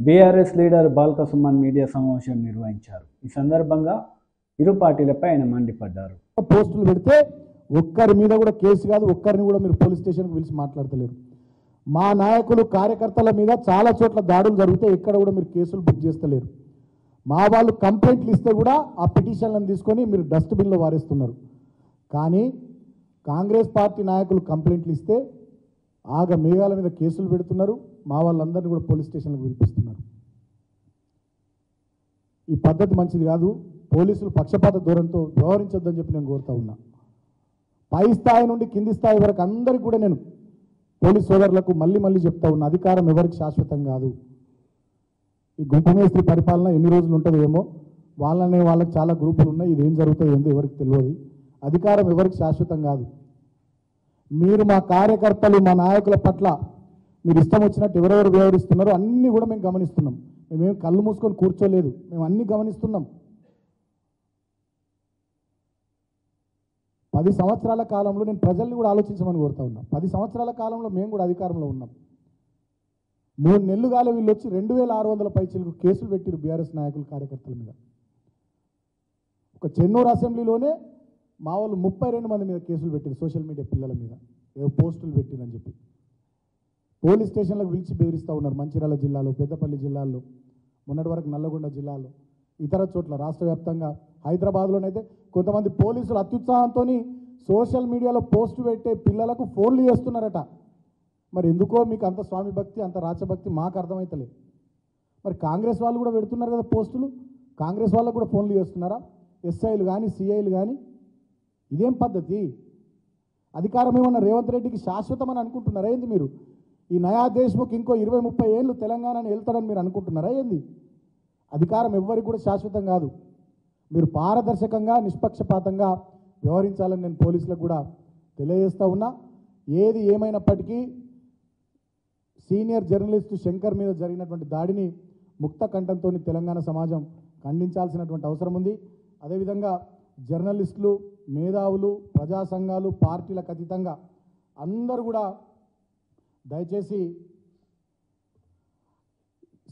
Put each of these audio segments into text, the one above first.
BRS leader Balka Suman media సమావేశం నిర్వహించారు. ఈ సందర్భంగా ఇరు పార్టీలపై ఆయన మండిపడ్డారు. పోస్టులు పెడితే ఒక్కరి మీద కూడా కేసు కాదు, ఒక్కరిని కూడా మీరు పోలీస్ స్టేషన్కి పిలిచి మాట్లాడతలేరు. మా నాయకులు కార్యకర్తల మీద చాలా చోట్ల దాడులు జరిగితే ఎక్కడ కూడా మీరు కేసులు బుక్ చేస్తలేరు. మా వాళ్ళు కంప్లైంట్లు ఇస్తే కూడా ఆ పిటిషన్లను తీసుకొని మీరు డస్ట్బిన్లో వారేస్తున్నారు. కానీ కాంగ్రెస్ పార్టీ నాయకులు కంప్లైంట్లు ఇస్తే ఆగ మేఘాల మీద కేసులు పెడుతున్నారు, మా వాళ్ళందరినీ కూడా పోలీస్ స్టేషన్లకు పిలిపిస్తున్నారు. ఈ పద్ధతి మంచిది కాదు. పోలీసులు పక్షపాత ధోరణితో వ్యవహరించొద్దని చెప్పి నేను కోరుతా ఉన్నా. పై స్థాయి నుండి కింది స్థాయి వరకు అందరికీ కూడా నేను పోలీస్ సోదరులకు మళ్ళీ చెప్తా ఉన్నా, అధికారం ఎవరికి శాశ్వతం కాదు. ఈ గుంపు మేస్త్రి పరిపాలన ఎన్ని రోజులు ఉంటుందో ఏమో, వాళ్ళకి చాలా గ్రూపులు ఉన్నాయి, ఇదేం జరుగుతుందో ఏందో ఎవరికి తెలియదు. అధికారం ఎవరికి శాశ్వతం కాదు. మీరు మా కార్యకర్తలు మా నాయకుల పట్ల మీరు ఇష్టం వచ్చినట్టు ఎవరెవరు వ్యవహరిస్తున్నారో అన్నీ కూడా మేము గమనిస్తున్నాం. మేమేం కళ్ళు మూసుకొని కూర్చోలేదు, మేము అన్నీ గమనిస్తున్నాం. 10 సంవత్సరాల కాలంలో నేను ప్రజల్ని కూడా ఆలోచించమని కోరుతా ఉన్నా. 10 సంవత్సరాల కాలంలో మేము కూడా అధికారంలో ఉన్నాం. 3 నెలలు కాలే వీళ్ళు వచ్చి 2600 పైచీలకు కేసులు పెట్టిరు బీఆర్ఎస్ నాయకులు కార్యకర్తల మీద. ఒక చెన్నూరు అసెంబ్లీలోనే మా వాళ్ళు 32 మంది మీద కేసులు పెట్టారు, సోషల్ మీడియా పిల్లల మీద ఏవో పోస్టులు పెట్టిరని చెప్పి. పోలీస్ స్టేషన్లకు పిలిచి బెదిరిస్తూ ఉన్నారు. మంచిర్యాల జిల్లాలో, పెద్దపల్లి జిల్లాల్లో, మొన్నటి వరకు నల్లగొండ జిల్లాలో, ఇతర చోట్ల రాష్ట్ర వ్యాప్తంగా, హైదరాబాద్లోనైతే కొంతమంది పోలీసులు అత్యుత్సాహంతో సోషల్ మీడియాలో పోస్టు పెట్టే పిల్లలకు ఫోన్లు చేస్తున్నారట. మరి ఎందుకో మీకు అంత స్వామి భక్తి, అంత రాచభక్తి మాకు అర్థమవుతలే. మరి కాంగ్రెస్ వాళ్ళు కూడా పెడుతున్నారు కదా పోస్టులు, కాంగ్రెస్ వాళ్ళకు కూడా ఫోన్లు చేస్తున్నారా? ఎస్ఐలు కానీ సిఐలు కానీ. ఇదేం పద్ధతి? అధికారం ఏమన్నా రేవంత్ రెడ్డికి శాశ్వతం అని అనుకుంటున్నారా ఏంది మీరు? ఈ నయా దేశ్ముఖ్ ఇంకో 20-30 ఏళ్ళు తెలంగాణని వెళ్తాడని మీరు అనుకుంటున్నారా ఏంది? అధికారం ఎవ్వరికి కూడా శాశ్వతం కాదు. మీరు పారదర్శకంగా నిష్పక్షపాతంగా వ్యవహరించాలని నేను పోలీసులకు కూడా తెలియజేస్తూ ఉన్నా. ఏది ఏమైనప్పటికీ సీనియర్ జర్నలిస్టు శంకర్ మీద జరిగినటువంటి దాడిని ముక్త కంఠంతో తెలంగాణ సమాజం ఖండించాల్సినటువంటి అవసరం ఉంది. అదేవిధంగా జర్నలిస్టులు, మేధావులు, ప్రజా సంఘాలు, పార్టీలకు అతీతంగా అందరూ కూడా దయచేసి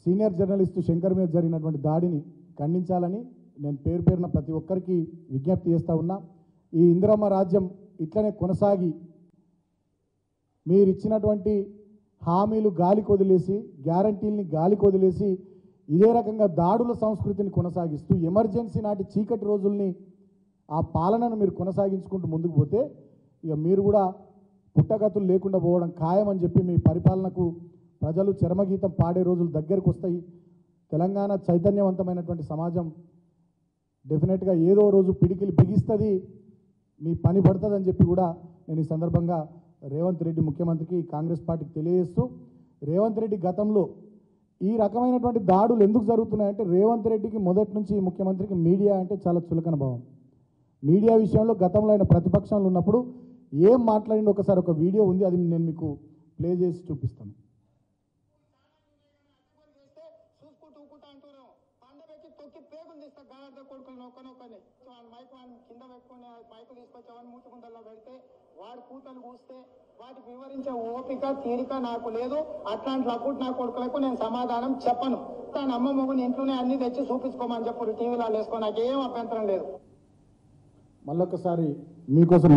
సీనియర్ జర్నలిస్టు శంకర్ మీద జరిగినటువంటి దాడిని ఖండించాలని నేను పేరున ప్రతి ఒక్కరికి విజ్ఞప్తి చేస్తూ ఉన్నా. ఈ ఇందిరమ్మ రాజ్యం ఇట్లనే కొనసాగి మీరు ఇచ్చినటువంటి హామీలు గాలికి వదిలేసి, గ్యారంటీల్ని గాలికి వదిలేసి ఇదే రకంగా దాడుల సంస్కృతిని కొనసాగిస్తూ ఎమర్జెన్సీ నాటి చీకటి రోజుల్ని ఆ పాలనను మీరు కొనసాగించుకుంటూ ముందుకు పోతే ఇక మీరు కూడా పుట్టగతులు లేకుండా పోవడం ఖాయమని చెప్పి మీ పరిపాలనకు ప్రజలు చరమగీతం పాడే రోజులు దగ్గరకు వస్తాయి. తెలంగాణ చైతన్యవంతమైనటువంటి సమాజం డెఫినెట్గా ఏదో రోజు పిడికిలు బిగిస్తుంది, మీ పని పడుతుందని చెప్పి కూడా నేను ఈ సందర్భంగా రేవంత్ రెడ్డి ముఖ్యమంత్రికి, కాంగ్రెస్ పార్టీకి తెలియజేస్తూ, రేవంత్ రెడ్డి గతంలో ఈ రకమైనటువంటి దాడులు ఎందుకు జరుగుతున్నాయంటే రేవంత్ రెడ్డికి మొదటి నుంచి ముఖ్యమంత్రికి మీడియా అంటే చాలా చులకన భావం. మీడియా విషయంలో గతంలో ఆయన ప్రతిపక్షంలో ఉన్నప్పుడు ఏం మాట్లాడింది ఒకసారి ఒక వీడియో ఉంది, అది నేను మీకు ప్లే చేసి చూపిస్తాను. వాడు కూతలు కూస్తే వాటికి వివరించే ఓపిక తీరిక నాకు లేదు. అట్లాంటి నా కొడుకులకు నేను సమాధానం చెప్పను. తన అమ్మ మొగుని ఇంట్లోనే అన్ని తెచ్చి చూపించుకోమని చెప్పు, టీవీలో వేసుకో, నాకేం అభ్యంతరం లేదు. మళ్ళొకసారి మీకోసం